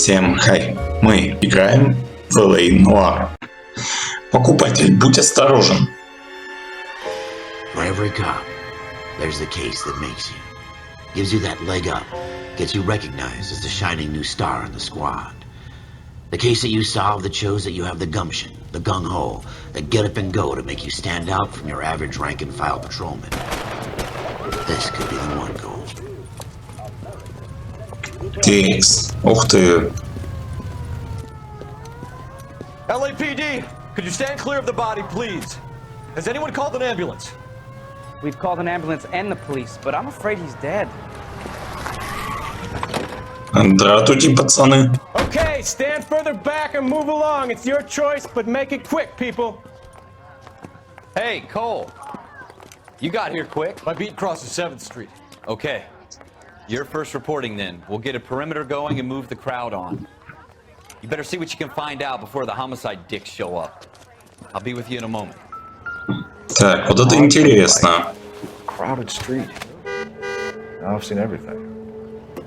Всем хай! Мы играем в Noire. Покупатель, будь осторожен. For every cop, there's the case that makes you. Gives you that leg up. Gets you recognized as the shining new star in the squad. The case that you solve that shows that you have the gumption, the gung-ho, the get up and go to make you stand out from your average rank-and-file patrolman. This could be the one goal. Текс. Ух ты. LAPD, could you stand clear of the body, please? Has anyone called an ambulance? We've called an ambulance and the police, but I'm afraid he's dead. Здравствуйте, пацаны. Okay, stand further back and move along. It's your choice, but make it quick, people. Hey, Cole. You got here quick. My beat crosses 7th Street. Okay. You're first reporting then. We'll get a perimeter going and move the crowd on. You better see what you can find out before the homicide dicks show up. I'll be with you in a moment. Так, вот это интересно. Crowded street. Now I've seen everything.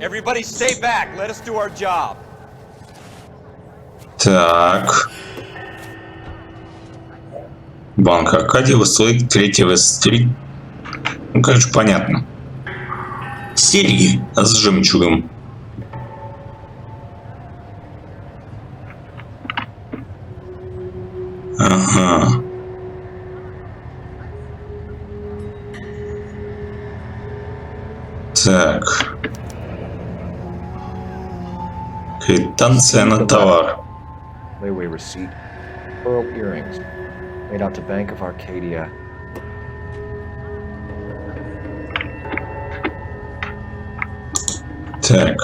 Everybody stay back. Let us do our job. Так. Банк Аркадий, Восток, 3-й стрит. Ну, короче, понятно. Серьги с жемчугом. Ага. Так. Квитанция на товар. Layaway receipt. Pearl earrings. Made out to Bank of Arcadia. Так.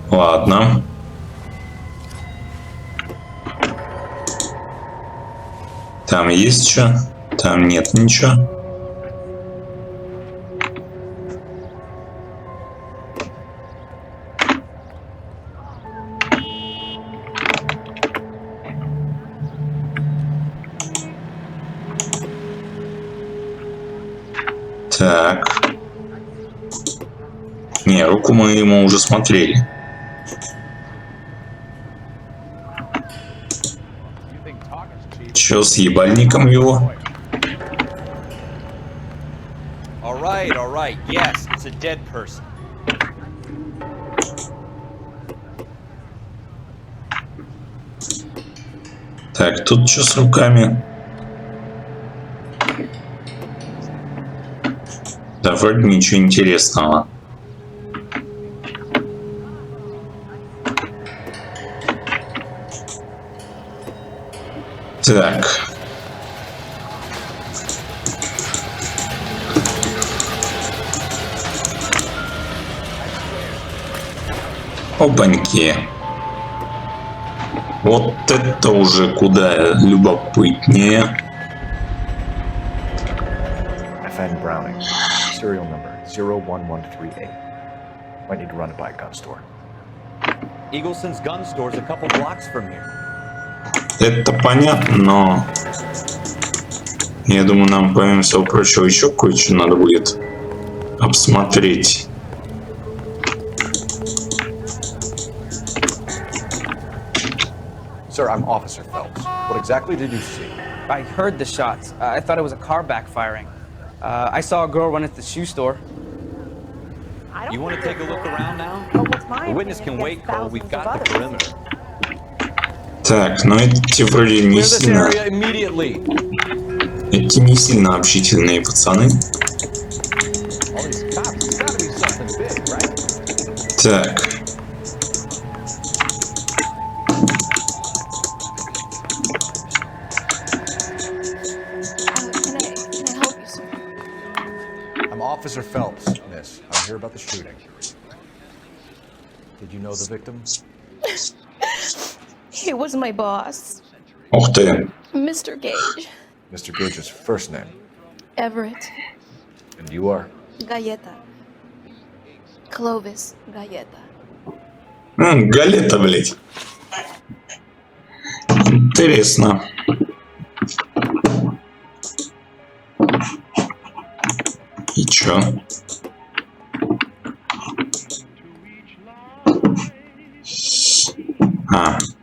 Ладно. Там есть что? Там нет ничего. Так. Не, руку мы ему уже смотрели. Чё с ебальником его? All right. Yes, it's a dead person. Так, тут что с руками? Да, вроде ничего интересного. Так. Опаньки. Вот это уже куда любопытнее. FN Browning. Serial number 01138. Might need to run it by a gun store. Eagleson's gun store's a couple blocks from here. Это понятно, но я думаю, нам, помимо всего прочего, еще кое-что надо будет обсмотреть. Sir, I'm Officer Phelps. What exactly did you see? I heard the shots. I thought it was a car backfiring. I saw a girl run at the shoe store. You want to take a look around now? The witness can wait, Cole. We've got the perimeter. Так, но эти вроде не сильно... Эти не сильно общительные пацаны. Так. I'm Officer Phelps, miss. I'm here about the shooting. Did you know the victim? He was my boss. Ух ты. Mr. Gage. Mr. Gage's first name. Everett. And you are? Galleta. Clovis Galleta. Галета, блядь. Интересно. И чё?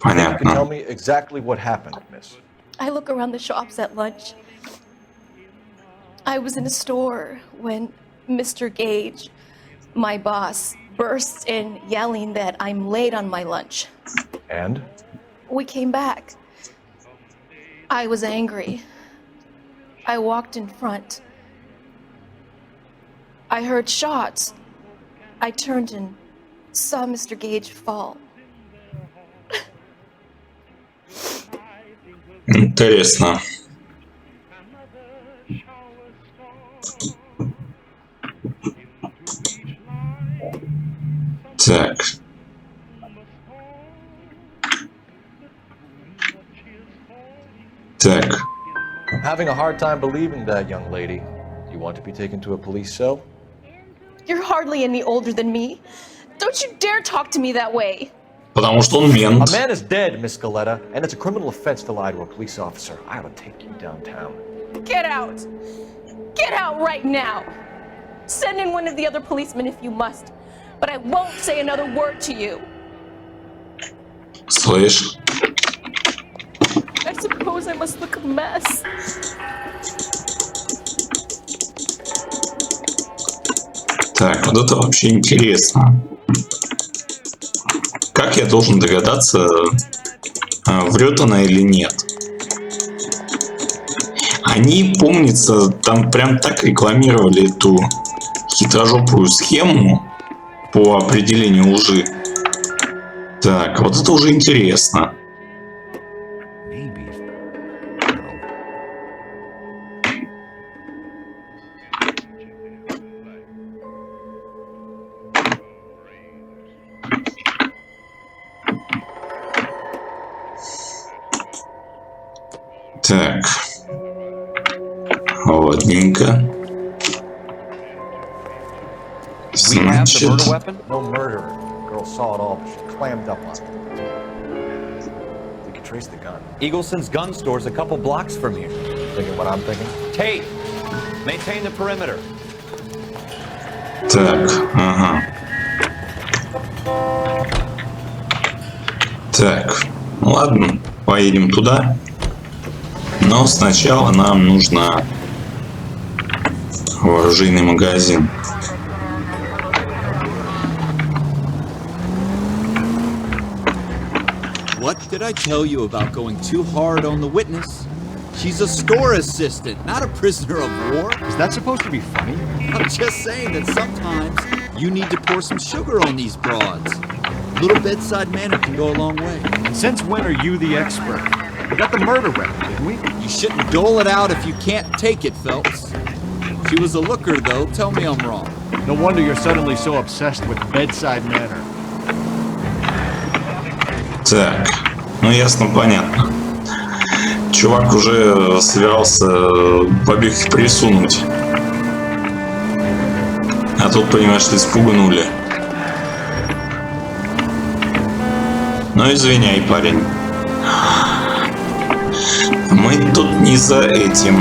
You can tell Понятно. me exactly what happened, miss. I look around the shops at lunch. I was in a store when Mr. Gage, my boss, bursts in yelling that I'm late on my lunch. And? We came back. I was angry. I walked in front. I heard shots. I turned and saw Mr. Gage fall. Интересно. Так. Так. I'm having a hard time believing that, young lady. Do you want to be taken to a police cell? You're hardly any older than me. Don't you dare talk to me that way. Потому что он мент. A man is dead, Miss Scaletta, and it's a criminal offense to lie to a police officer. I ought to take you downtown. Get out! Get out right now! Send in one of the other policemen if you must, but I won't say another word to you. Слышь? I suppose I must look a mess. Так, вот это вообще интересно. Как я должен догадаться, врет она или нет? Они, помнится, там прям так рекламировали эту хитрожопую схему по определению лжи. Так, вот это уже интересно. Так. Ладненько. We have the murder Значит, weapon? No murderer. The girl saw it all, but she clammed up on it. We can trace the gun. Eagleson's gun store's a couple blocks from here. Thinking what I'm thinking? Tate, maintain the perimeter. так, ага. Так, ну ладно, поедем туда. Но сначала нам нужно в оружейный магазин. What did I tell you about going too hard on the witness? She's a store assistant, not a prisoner of war. Is that supposed to be funny? I'm just saying that sometimes you need to pour some sugar on these broads. A little bedside manner can go a long way. And since when are you the expert? We got the murder weapon, didn't we? You shouldn't dole it out if you can't take it, Phelps. She was a looker, though. Tell me I'm wrong. No wonder you're suddenly so obsessed with bedside manner. Так, ну ясно, понятно. Чувак уже собирался побег присунуть. А тут, понимаешь, испугнули. Ну извиняй, парень. Мы тут не за этим.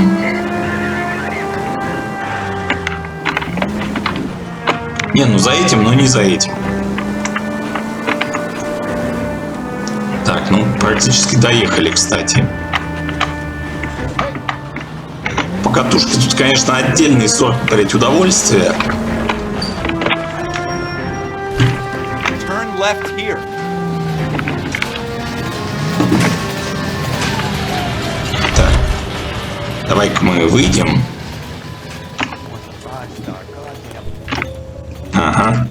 Не, ну за этим, но не за этим. Так, ну практически доехали, кстати. Покатушки тут, конечно, отдельный сорт, блять, удовольствия. Turn left here. Так, давай-ка мы выйдем. Ага.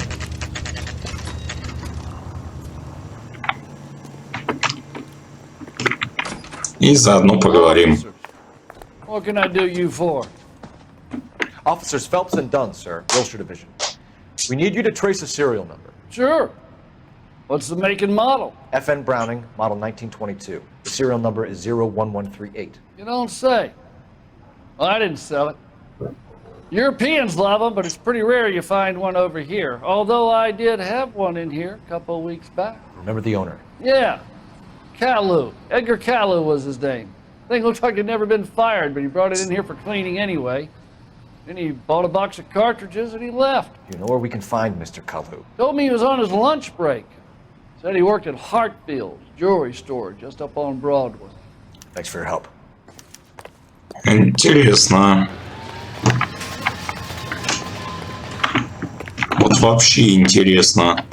И заодно поговорим. What can I do you for? Officers Phelps and Dunn, sir. Wilshire Division. We need you to trace a serial number. Sure. What's the make and model? FN Browning, model 1922. The serial number is 01138. You don't say. Well, I didn't sell it. Europeans love them, but it's pretty rare you find one over here. Although I did have one in here a couple of weeks back. Remember the owner. Yeah. Caillou. Edgar Caillou was his name. Thing looks like he'd never been fired, but he brought it in here for cleaning anyway. Then he bought a box of cartridges and he left. Do you know where we can find Mr. Kalu? Told me he was on his lunch break. Said he worked at Hartfield's jewelry store just up on Broadway. Thanks for your help. Интересно. Вот вообще интересно.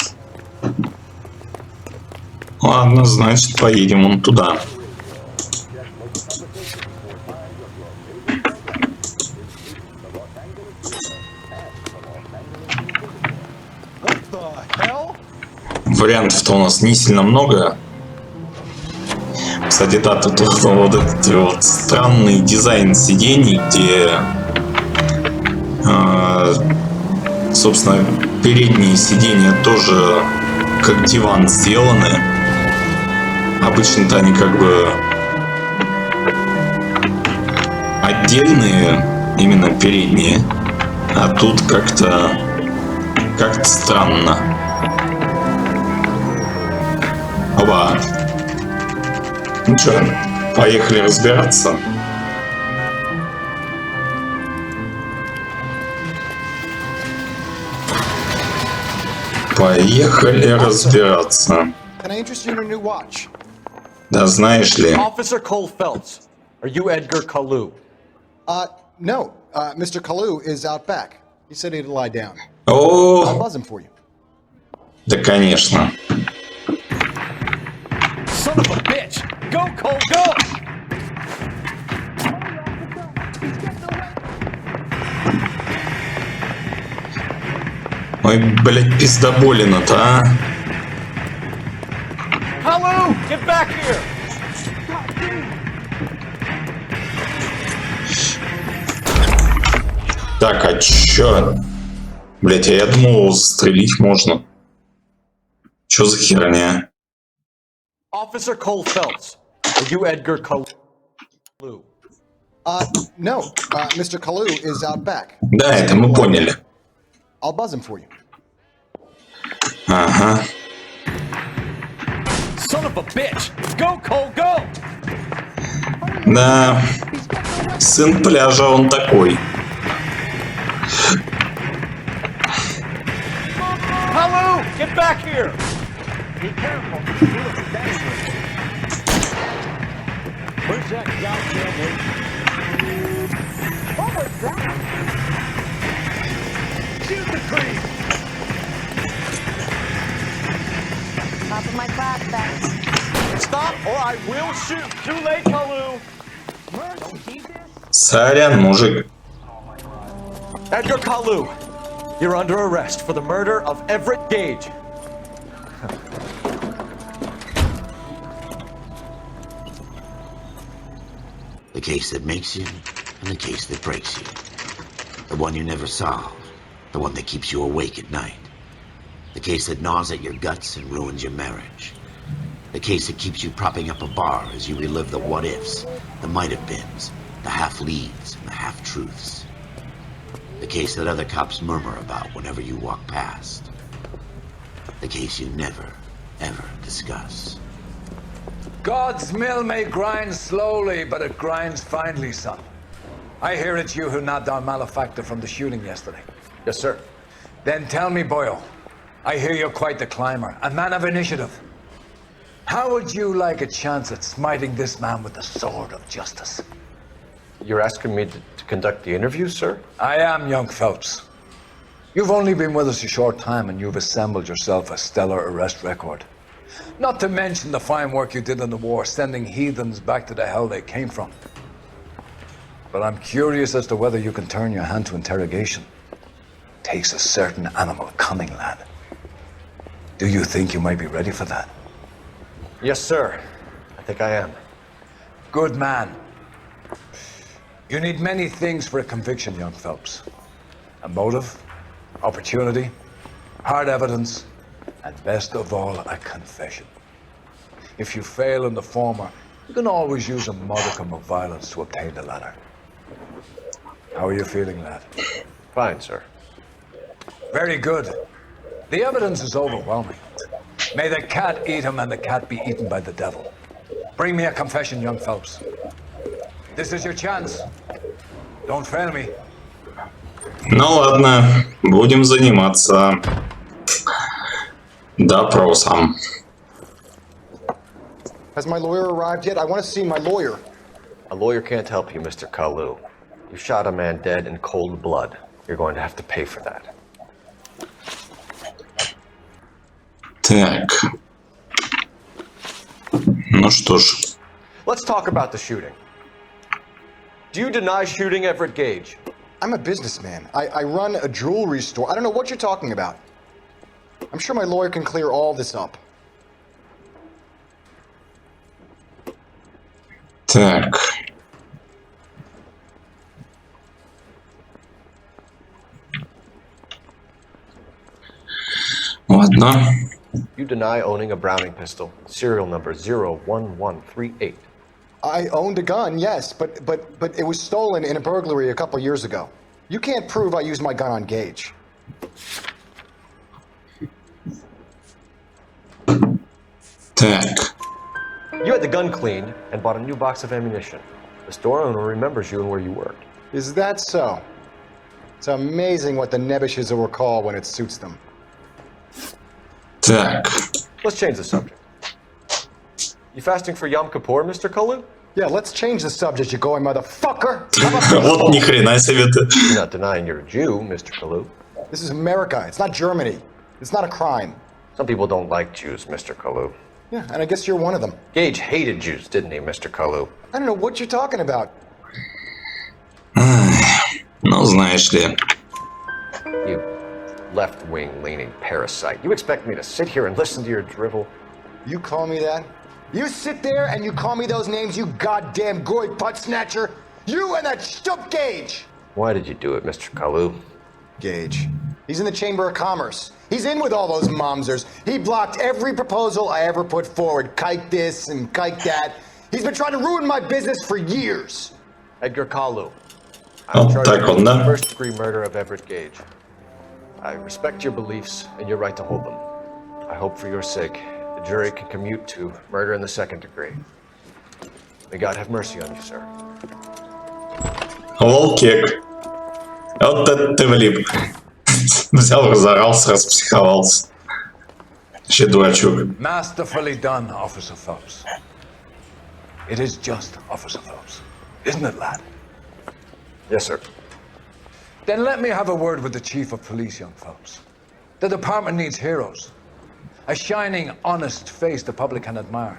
Ладно, значит, поедем вон туда. Вариантов-то у нас не сильно много. Кстати, да, тут вот этот вот странный дизайн сидений, где, собственно, передние сиденья тоже как диван сделаны. Обычно-то они как бы отдельные, именно передние, а тут как-то странно. Оба. Ну что, поехали разбираться. Поехали разбираться. Can I interest you in a new watch? Да знаешь ли. Officer Cole Phelps, are you Edgar Kalu? No. Mr. Kalu is out back. He said he'd lie down. О, I'll buzz him for you. да конечно. Son of a bitch! Go, Cole, go! Ой, блядь, пиздоболина-то, а? Kalu, get back here! Так, а чё? Блядь, я думал, застрелить можно. Чё за херня? Officer Cole Phelps, are you Edgar Kalu? No. Mr. Kalu is out back. Да, это мы поняли. I'll buzz him for you. Ага. Son of a bitch! Go, Cole, go! Да. Сын пляжа он такой. Kalu, get back here! Be careful. Where's that goddamn agent? What was that? Shoot the creep! Top of my class, back. Stop or I will shoot! Too late, Kalu! Сорян, мужик. Edgar Kalu, you're under arrest for the murder of Everett Gage. The case that makes you, and the case that breaks you. The one you never solve. The one that keeps you awake at night. The case that gnaws at your guts and ruins your marriage. The case that keeps you propping up a bar as you relive the what-ifs, the might-have-beens, the half-leads, and the half-truths. The case that other cops murmur about whenever you walk past. The case you never, ever discuss. God's mill may grind slowly, but it grinds finely, son. I hear it's you who nabbed our malefactor from the shooting yesterday. Yes, sir. Then tell me, Boyle, I hear you're quite the climber, a man of initiative. How would you like a chance at smiting this man with the sword of justice? You're asking me to conduct the interview, sir? I am, young Phelps. You've only been with us a short time and you've assembled yourself a stellar arrest record. Not to mention the fine work you did in the war, sending heathens back to the hell they came from. But I'm curious as to whether you can turn your hand to interrogation. Takes a certain animal cunning, lad. Do you think you might be ready for that? Yes, sir. I think I am. Good man. You need many things for a conviction, young Phelps. A motive, opportunity, hard evidence, and best of all, a confession. If you fail in the former, you can always use a modicum of violence to obtain the latter. How are you feeling, lad? Fine, sir. Very good. The evidence is overwhelming. May the cat eat him and the cat be eaten by the devil. Bring me a confession, young Phelps. This is your chance. Don't fail me. Ну ладно, будем заниматься допросом. Has my lawyer arrived yet? I want to see my lawyer. A lawyer can't help you, Mr. Kalu. You shot a man dead in cold blood. You're going to have to pay for that. Так. Ну что ж. Let's talk about the shooting. Do you deny shooting Everett Gage? I'm a businessman. I run a jewelry store. I don't know what you're talking about. I'm sure my lawyer can clear all this up. Так. Ладно. You deny owning a Browning pistol, serial number 01138. I owned a gun, yes, but it was stolen in a burglary a couple years ago. You can't prove I used my gun on Gage. Так. You had the gun cleaned and bought a new box of ammunition. The store owner remembers you and where you worked. Is that so? It's amazing what the Nebishes will recall when it suits them. Так. Let's change the subject. You fasting for Yom Kippur, Mr. Kalu? Yeah, let's change the subject, you going motherfucker. Вот ни хрена себе ты. You're not denying you're a Jew, Mr. Kalu. This is America. It's not Germany. It's not a crime. Some people don't like Jews, Mr. Kalu. Yeah, and I guess you're one of them. Gage hated Jews, didn't he, Mr. Kalu? I don't know what you're talking about. Ну, знаешь ли. You left-wing leaning parasite. You expect me to sit here and listen to your drivel? You call me that? You sit there and you call me those names, you goddamn goy butt snatcher? You and that stup Gage! Why did you do it, Mr. Kalu? Gage. He's in the Chamber of Commerce. He's in with all those momsers. He blocked every proposal I ever put forward. Kike this and kike that. He's been trying to ruin my business for years. Edgar Kalu. Вот так вот, да? First-degree murder of Everett Gage. I respect your beliefs and your right to hold them. I hope for your sake the jury can commute to murder in the second degree. May God have mercy on you, sir. Волкек. Вот это ты влип. Взял, разорался, распсиховался. Вообще дурачок. Masterfully done, Officer Phelps. It is just Officer Phelps. Isn't it, lad? Yes, sir. Then let me have a word with the Chief of Police, young Phelps. The department needs heroes. A shining, honest face the public can admire.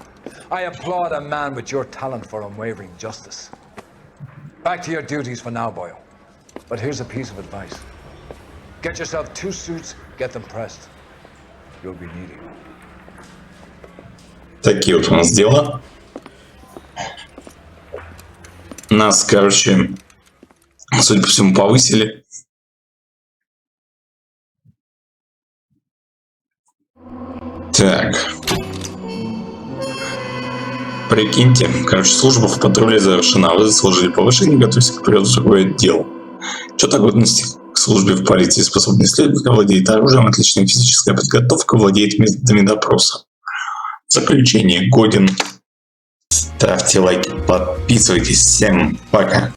I applaud a man with your talent for unwavering justice. Back to your duties for now, boyo. But here's a piece of advice. Get yourself 2 suits, get them pressed. You'll be needing them. Такие вот у нас дела. Нас, короче, судя по всему, повысили. Так. Прикиньте, короче, служба в патруле завершена. Вы заслужили повышение, готовьтесь к периоду в другой отдел. Что-то годности к службе в полиции, способный исследователь, владеет оружием, отличная физическая подготовка, владеет методами допроса. Заключение годен. Ставьте лайки, подписывайтесь. Всем пока.